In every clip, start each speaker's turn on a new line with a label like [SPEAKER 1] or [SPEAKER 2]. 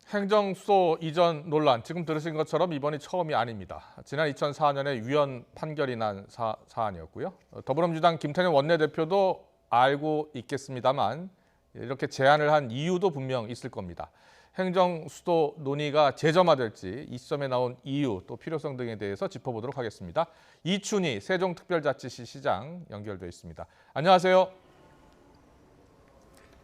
[SPEAKER 1] 행정수도 이전 논란, 지금 들으신 것처럼 이번이 처음이 아닙니다. 지난 2004년에 위헌 판결이 난 사안이었고요. 더불어민주당 김태년 원내대표도 알고 있겠습니다만 이렇게 제안을 한 이유도 분명 있을 겁니다. 행정수도 논의가 재점화될지 이 시점에 나온 이유 또 필요성 등에 대해서 짚어보도록 하겠습니다. 이춘희 세종특별자치시 시장 연결되어 있습니다. 안녕하세요.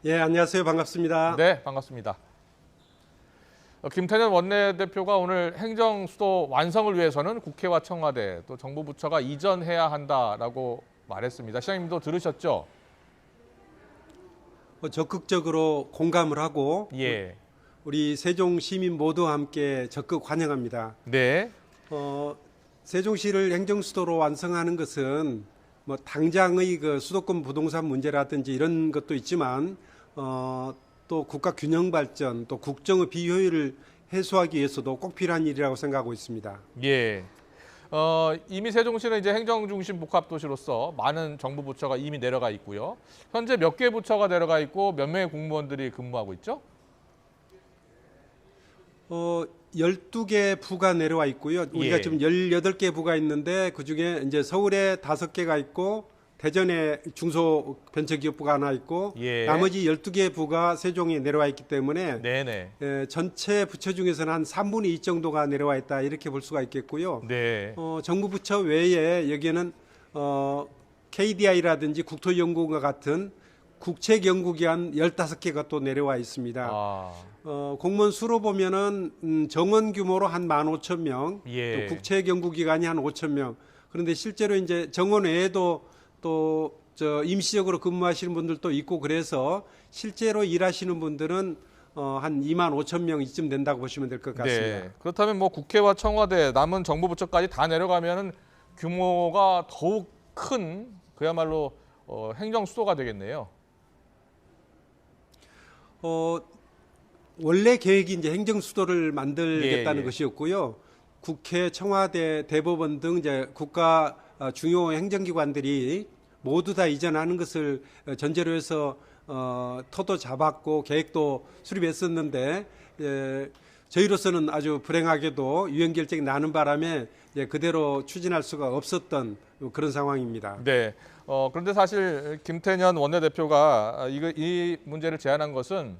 [SPEAKER 2] 예, 안녕하세요. 반갑습니다.
[SPEAKER 1] 네, 반갑습니다. 김태년 원내대표가 오늘 행정수도 완성을 위해서는 국회와 청와대 또 정부 부처가 이전해야 한다라고 말했습니다. 시장님도 들으셨죠?
[SPEAKER 2] 적극적으로 공감을 하고
[SPEAKER 1] 예.
[SPEAKER 2] 우리 세종 시민 모두 함께 적극 환영합니다.
[SPEAKER 1] 네.
[SPEAKER 2] 세종시를 행정수도로 완성하는 것은 뭐 당장의 그 수도권 부동산 문제라든지 이런 것도 있지만 또 국가 균형 발전, 또 국정의 비효율을 해소하기 위해서도 꼭 필요한 일이라고 생각하고 있습니다.
[SPEAKER 1] 예. 이미 세종시는 이제 행정중심 복합도시로서 많은 정부 부처가 이미 내려가 있고요. 현재 몇 개 부처가 내려가 있고 몇 명의 공무원들이 근무하고 있죠?
[SPEAKER 2] 12개 부가 내려와 있고요. 우리가
[SPEAKER 1] 예.
[SPEAKER 2] 지금 18개 부가 있는데 그중에 이제 서울에 5개가 있고 대전에 중소벤처기업부가 하나 있고
[SPEAKER 1] 예.
[SPEAKER 2] 나머지 12개 부가 세종에 내려와 있기 때문에
[SPEAKER 1] 네네.
[SPEAKER 2] 전체 부처 중에서는 한 3분의 2 정도가 내려와 있다 이렇게 볼 수가 있겠고요.
[SPEAKER 1] 네.
[SPEAKER 2] 정부 부처 외에 여기에는 KDI라든지 국토연구원과 같은 국책연구기관 15개가 또 내려와 있습니다. 공무원 수로 보면은 정원 규모로 한 15,000명,
[SPEAKER 1] 예.
[SPEAKER 2] 또 국책연구기관이 한 5,000명. 그런데 실제로 이제 정원 외에도 또 임시적으로 근무하시는 분들도 있고 그래서 실제로 일하시는 분들은 한 25,000명 이쯤 된다고 보시면 될 것 같습니다.
[SPEAKER 1] 네. 그렇다면 뭐 국회와 청와대, 남은 정부 부처까지 다 내려가면은 규모가 더욱 큰 그야말로 행정 수도가 되겠네요.
[SPEAKER 2] 원래 계획이 이제 행정 수도를 만들겠다는
[SPEAKER 1] 예.
[SPEAKER 2] 것이었고요. 국회, 청와대, 대법원 등 이제 국가 중요 행정기관들이 모두 다 이전하는 것을 전제로 해서 터도 잡았고 계획도 수립했었는데 저희로서는 아주 불행하게도 유엔 결정이 나는 바람에 그대로 추진할 수가 없었던 그런 상황입니다.
[SPEAKER 1] 네. 그런데 사실 김태년 원내대표가 이 문제를 제안한 것은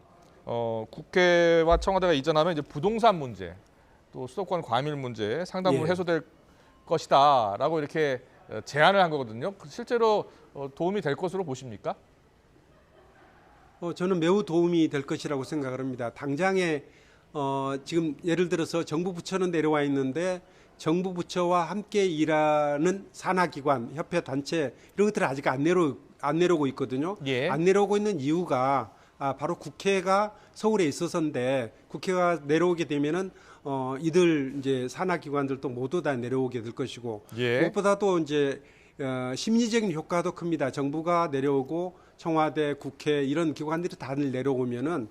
[SPEAKER 1] 국회와 청와대가 이전하면 이제 부동산 문제, 또 수도권 과밀 문제 상당 부분
[SPEAKER 2] 예.
[SPEAKER 1] 해소될 것이다라고 이렇게 제안을 한 거거든요. 실제로 도움이 될 것으로 보십니까?
[SPEAKER 2] 저는 매우 도움이 될 것이라고 생각을 합니다. 당장에 지금 예를 들어서 정부 부처는 내려와 있는데 정부 부처와 함께 일하는 산하기관, 협회, 단체 이런 것들은 아직 안 내려오고 있거든요.
[SPEAKER 1] 예.
[SPEAKER 2] 안 내려오고 있는 이유가 바로 국회가 서울에 있어서인데 국회가 내려오게 되면은 이들 이제 산하기관들도 모두 다 내려오게 될 것이고
[SPEAKER 1] 예.
[SPEAKER 2] 무엇보다도 이제 심리적인 효과도 큽니다. 정부가 내려오고 청와대, 국회 이런 기관들이 다들 내려오면은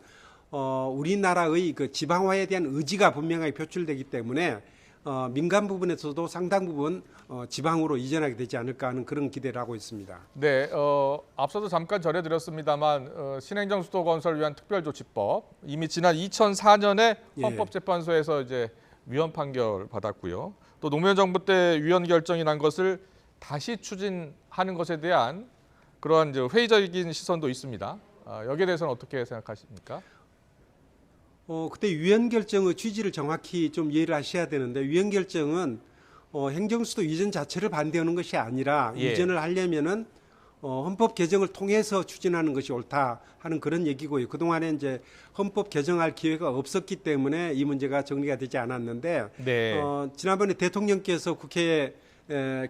[SPEAKER 2] 우리나라의 그 지방화에 대한 의지가 분명하게 표출되기 때문에 민간 부분에서도 상당 부분 지방으로 이전하게 되지 않을까 하는 그런 기대를 하고 있습니다.
[SPEAKER 1] 네, 앞서도 잠깐 전해드렸습니다만 신행정수도 건설 위한 특별조치법 이미 지난 2004년에 헌법재판소에서 이제 위헌 판결 받았고요. 또 노무현 정부 때 위헌 결정이 난 것을 다시 추진하는 것에 대한 그러한 이제 회의적인 시선도 있습니다. 여기에 대해서는 어떻게 생각하십니까?
[SPEAKER 2] 그때 위헌 결정의 취지를 정확히 좀 이해를 하셔야 되는데 위헌 결정은 행정수도 이전 자체를 반대하는 것이 아니라
[SPEAKER 1] 예.
[SPEAKER 2] 이전을 하려면은 헌법 개정을 통해서 추진하는 것이 옳다 하는 그런 얘기고요. 그동안에 이제 헌법 개정할 기회가 없었기 때문에 이 문제가 정리가 되지 않았는데
[SPEAKER 1] 네.
[SPEAKER 2] 지난번에 대통령께서 국회에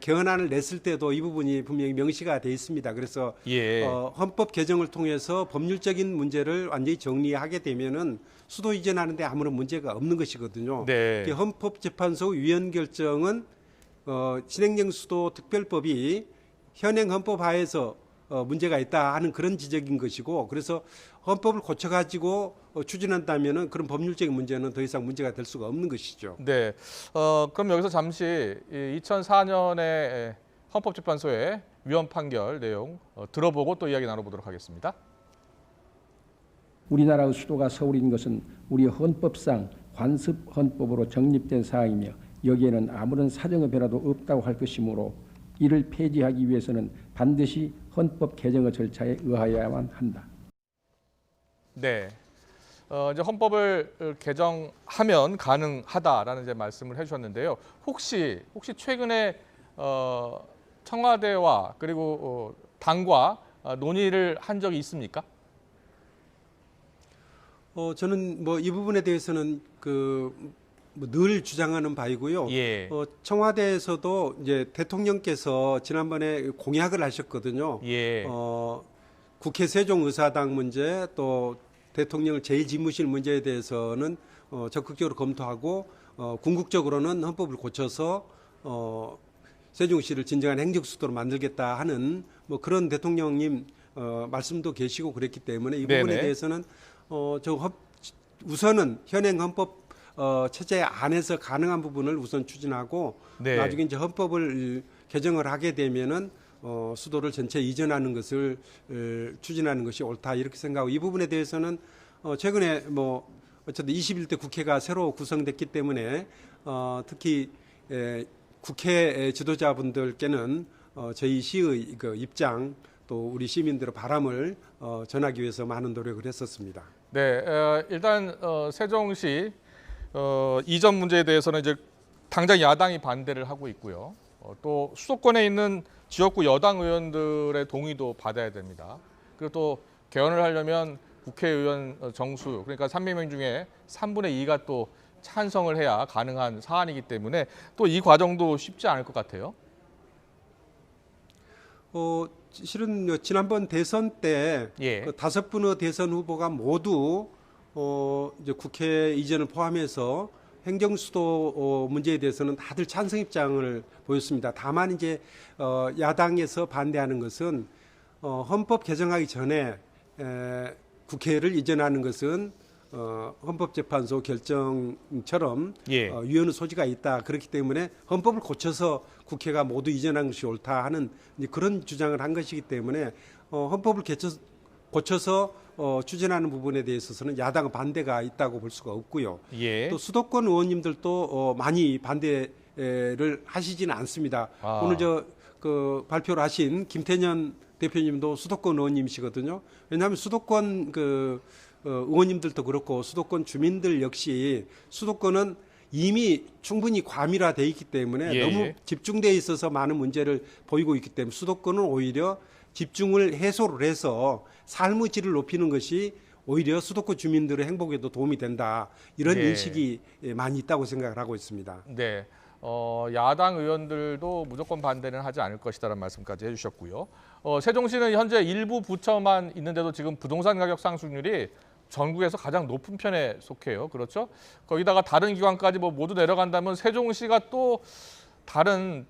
[SPEAKER 2] 개헌안을 냈을 때도 이 부분이 분명히 명시가 돼 있습니다. 그래서
[SPEAKER 1] 예.
[SPEAKER 2] 헌법 개정을 통해서 법률적인 문제를 완전히 정리하게 되면은 수도 이전하는데 아무런 문제가 없는 것이거든요.
[SPEAKER 1] 네.
[SPEAKER 2] 헌법재판소 위헌 결정은 신행정수도 특별법이 현행 헌법 하에서 문제가 있다 하는 그런 지적인 것이고 그래서 헌법을 고쳐가지고 추진한다면은 그런 법률적인 문제는 더 이상 문제가 될 수가 없는 것이죠.
[SPEAKER 1] 네. 그럼 여기서 잠시 2004년에 헌법재판소의 위헌 판결 내용 들어보고 또 이야기 나눠보도록 하겠습니다.
[SPEAKER 3] 우리나라의 수도가 서울인 것은 우리 헌법상 관습 헌법으로 정립된 사항이며 여기에는 아무런 사정의 변화도 없다고 할 것이므로 이를 폐지하기 위해서는 반드시 헌법 개정의 절차에 의하여야만 한다.
[SPEAKER 1] 네. 이제 헌법을 개정하면 가능하다라는 이제 말씀을 해주셨는데요. 혹시 최근에 청와대와 그리고 당과 논의를 한 적이 있습니까?
[SPEAKER 2] 저는 뭐 이 부분에 대해서는 늘 주장하는 바이고요.
[SPEAKER 1] 예.
[SPEAKER 2] 청와대에서도 이제 대통령께서 지난번에 공약을 하셨거든요.
[SPEAKER 1] 예.
[SPEAKER 2] 국회 세종의사당 문제 또 대통령 제1집무실 문제에 대해서는 적극적으로 검토하고 궁극적으로는 헌법을 고쳐서 세종시를 진정한 행정수도로 만들겠다 하는 뭐 그런 대통령님 말씀도 계시고 그랬기 때문에 이 부분에
[SPEAKER 1] 네네.
[SPEAKER 2] 대해서는 우선은 현행 헌법 체제 안에서 가능한 부분을 우선 추진하고
[SPEAKER 1] 네.
[SPEAKER 2] 나중에 이제 헌법을 개정을 하게 되면은 수도를 전체 이전하는 것을 추진하는 것이 옳다 이렇게 생각하고 이 부분에 대해서는 최근에 뭐 어쨌든 21대 국회가 새로 구성됐기 때문에 특히 국회 지도자분들께는 저희 시의 그 입장 또 우리 시민들의 바람을 전하기 위해서 많은 노력을 했었습니다.
[SPEAKER 1] 네, 일단 세종시 이전 문제에 대해서는 이제 당장 야당이 반대를 하고 있고요. 또 수도권에 있는 지역구 여당 의원들의 동의도 받아야 됩니다. 그리고 또 개헌을 하려면 국회의원 정수, 그러니까 300명 중에 3분의 2가 또 찬성을 해야 가능한 사안이기 때문에 또 이 과정도 쉽지 않을 것 같아요.
[SPEAKER 2] 실은 지난번 대선 때
[SPEAKER 1] 예.
[SPEAKER 2] 5분의 대선 후보가 모두 이제 국회 이전을 포함해서 행정수도 문제에 대해서는 다들 찬성 입장을 보였습니다. 다만 이제 야당에서 반대하는 것은 헌법 개정하기 전에 국회를 이전하는 것은 헌법재판소 결정처럼
[SPEAKER 1] 예.
[SPEAKER 2] 위헌의 소지가 있다. 그렇기 때문에 헌법을 고쳐서 국회가 모두 이전한 것이 옳다 하는 그런 주장을 한 것이기 때문에 헌법을 고쳐서 추진하는 부분에 대해서는 야당의 반대가 있다고 볼 수가 없고요.
[SPEAKER 1] 예.
[SPEAKER 2] 또 수도권 의원님들도 많이 반대를 하시지는 않습니다. 오늘 그 발표를 하신 김태년 대표님도 수도권 의원님이시거든요. 왜냐하면 수도권 의원님들도 그렇고 수도권 주민들 역시 수도권은 이미 충분히 과밀화되어 있기 때문에
[SPEAKER 1] 예.
[SPEAKER 2] 너무 집중되어 있어서 많은 문제를 보이고 있기 때문에 수도권은 오히려 집중을 해소를 해서 삶의 질을 높이는 것이 오히려 수도권 주민들의 행복에도 도움이 된다. 이런
[SPEAKER 1] 네.
[SPEAKER 2] 인식이 많이 있다고 생각을 하고 있습니다.
[SPEAKER 1] 네. 야당 의원들도 무조건 반대는 하지 않을 것이다라는 말씀까지 해주셨고요. 세종시는 현재 일부 부처만 있는데도 지금 부동산 가격 상승률이 전국에서 가장 높은 편에 속해요. 그렇죠? 거기다가 다른 기관까지 모두 내려간다면 세종시가 또 다른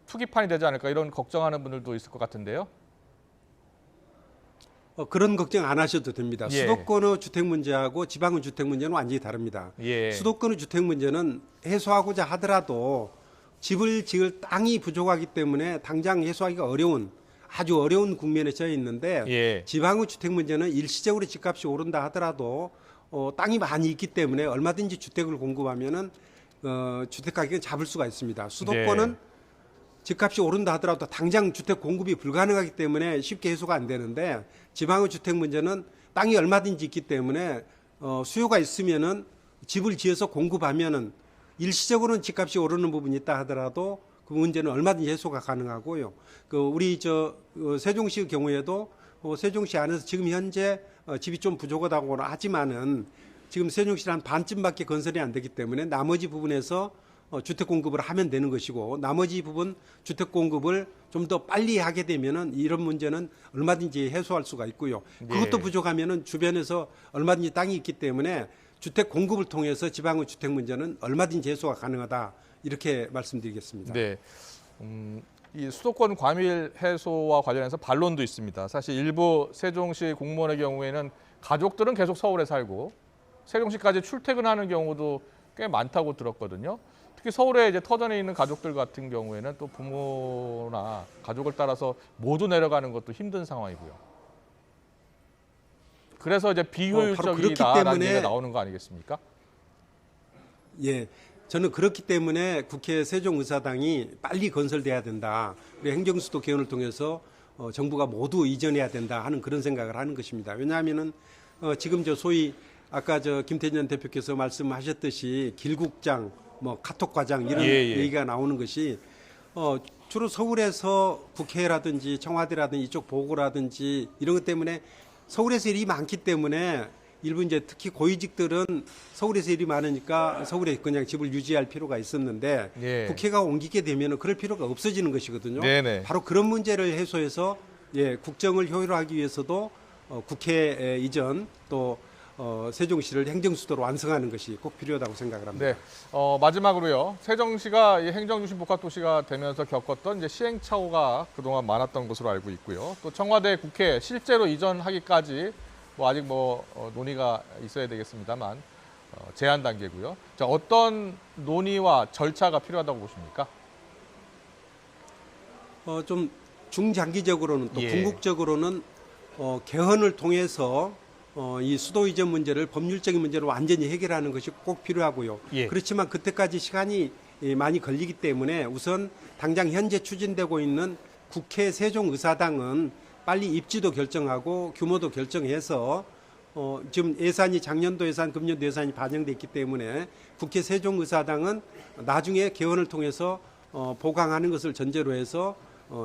[SPEAKER 1] 투기판이 되지 않을까 이런 걱정하는 분들도 있을 것 같은데요.
[SPEAKER 2] 그런 걱정 안 하셔도 됩니다.
[SPEAKER 1] 예.
[SPEAKER 2] 수도권의 주택 문제하고 지방의 주택 문제는 완전히 다릅니다.
[SPEAKER 1] 예.
[SPEAKER 2] 수도권의 주택 문제는 해소하고자 하더라도 집을 지을 땅이 부족하기 때문에 당장 해소하기가 어려운 아주 어려운 국면에 처해 있는데
[SPEAKER 1] 예.
[SPEAKER 2] 지방의 주택 문제는 일시적으로 집값이 오른다 하더라도 땅이 많이 있기 때문에 얼마든지 주택을 공급하면은 주택 가격을 잡을 수가 있습니다. 수도권은 집값이 오른다 하더라도 당장 주택 공급이 불가능하기 때문에 쉽게 해소가 안 되는데 지방의 주택 문제는 땅이 얼마든지 있기 때문에 수요가 있으면은 집을 지어서 공급하면은 일시적으로는 집값이 오르는 부분이 있다 하더라도 그 문제는 얼마든지 해소가 가능하고요. 우리 세종시의 경우에도 세종시 안에서 지금 현재 집이 좀 부족하다고 하지만은 지금 세종시는 한 반쯤밖에 건설이 안 되기 때문에 나머지 부분에서 주택 공급을 하면 되는 것이고 나머지 부분 주택 공급을 좀 더 빨리 하게 되면은 이런 문제는 얼마든지 해소할 수가 있고요. 그것도 부족하면은 주변에서 얼마든지 땅이 있기 때문에 주택 공급을 통해서 지방의 주택 문제는 얼마든지 해소가 가능하다 이렇게 말씀드리겠습니다.
[SPEAKER 1] 네. 이 수도권 과밀 해소와 관련해서 반론도 있습니다. 사실 일부 세종시 공무원의 경우에는 가족들은 계속 서울에 살고 세종시까지 출퇴근하는 경우도 꽤 많다고 들었거든요. 특히 서울에 이제 터전에 있는 가족들 같은 경우에는 또 부모나 가족을 따라서 모두 내려가는 것도 힘든 상황이고요. 그래서 이제
[SPEAKER 2] 바로
[SPEAKER 1] 비효율적이다라는
[SPEAKER 2] 그렇기 때문에
[SPEAKER 1] 얘기가 나오는 거 아니겠습니까?
[SPEAKER 2] 예, 저는 그렇기 때문에 국회 세종의사당이 빨리 건설돼야 된다. 우리 행정수도 개헌을 통해서 정부가 모두 이전해야 된다 하는 그런 생각을 하는 것입니다. 왜냐하면은 지금 저 소위 아까 저 김태년 대표께서 말씀하셨듯이 길국장, 뭐 카톡과장 이런 얘기가 나오는 것이 주로 서울에서 국회라든지 청와대라든지 이쪽 보고라든지 이런 것 때문에 서울에서 일이 많기 때문에 일부 이제 특히 고위직들은 서울에서 일이 많으니까 서울에 그냥 집을 유지할 필요가 있었는데
[SPEAKER 1] 예.
[SPEAKER 2] 국회가 옮기게 되면 그럴 필요가 없어지는 것이거든요.
[SPEAKER 1] 네네.
[SPEAKER 2] 바로 그런 문제를 해소해서 국정을 효율화하기 위해서도 국회 이전 또 세종시를 행정수도로 완성하는 것이 꼭 필요하다고 생각을 합니다.
[SPEAKER 1] 네. 마지막으로요. 세종시가 이 행정중심 복합도시가 되면서 겪었던 이제 시행착오가 그동안 많았던 것으로 알고 있고요. 또 청와대, 국회 실제로 이전하기까지 아직 논의가 있어야 되겠습니다만 제한 단계고요. 자, 어떤 논의와 절차가 필요하다고 보십니까?
[SPEAKER 2] 좀 중장기적으로는 또
[SPEAKER 1] 예.
[SPEAKER 2] 궁극적으로는 개헌을 통해서 이 수도 이전 문제를 법률적인 문제로 완전히 해결하는 것이 꼭 필요하고요.
[SPEAKER 1] 예.
[SPEAKER 2] 그렇지만 그때까지 시간이 많이 걸리기 때문에 우선 당장 현재 추진되고 있는 국회 세종의사당은 빨리 입지도 결정하고 규모도 결정해서 지금 예산이 작년도 예산, 금년도 예산이 반영돼 있기 때문에 국회 세종의사당은 나중에 개헌을 통해서 보강하는 것을 전제로 해서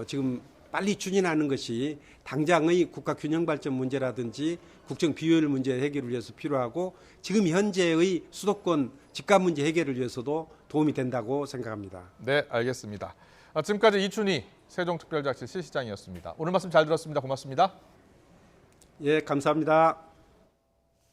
[SPEAKER 2] 지금 빨리 추진하는 것이 당장의 국가 균형 발전 문제라든지 국정 비효율 문제 해결을 위해서 필요하고 지금 현재의 수도권 집값 문제 해결을 위해서도 도움이 된다고 생각합니다.
[SPEAKER 1] 네, 알겠습니다. 지금까지 이춘희 세종특별자치 실시장이었습니다. 오늘 말씀 잘 들었습니다. 고맙습니다.
[SPEAKER 2] 예, 감사합니다.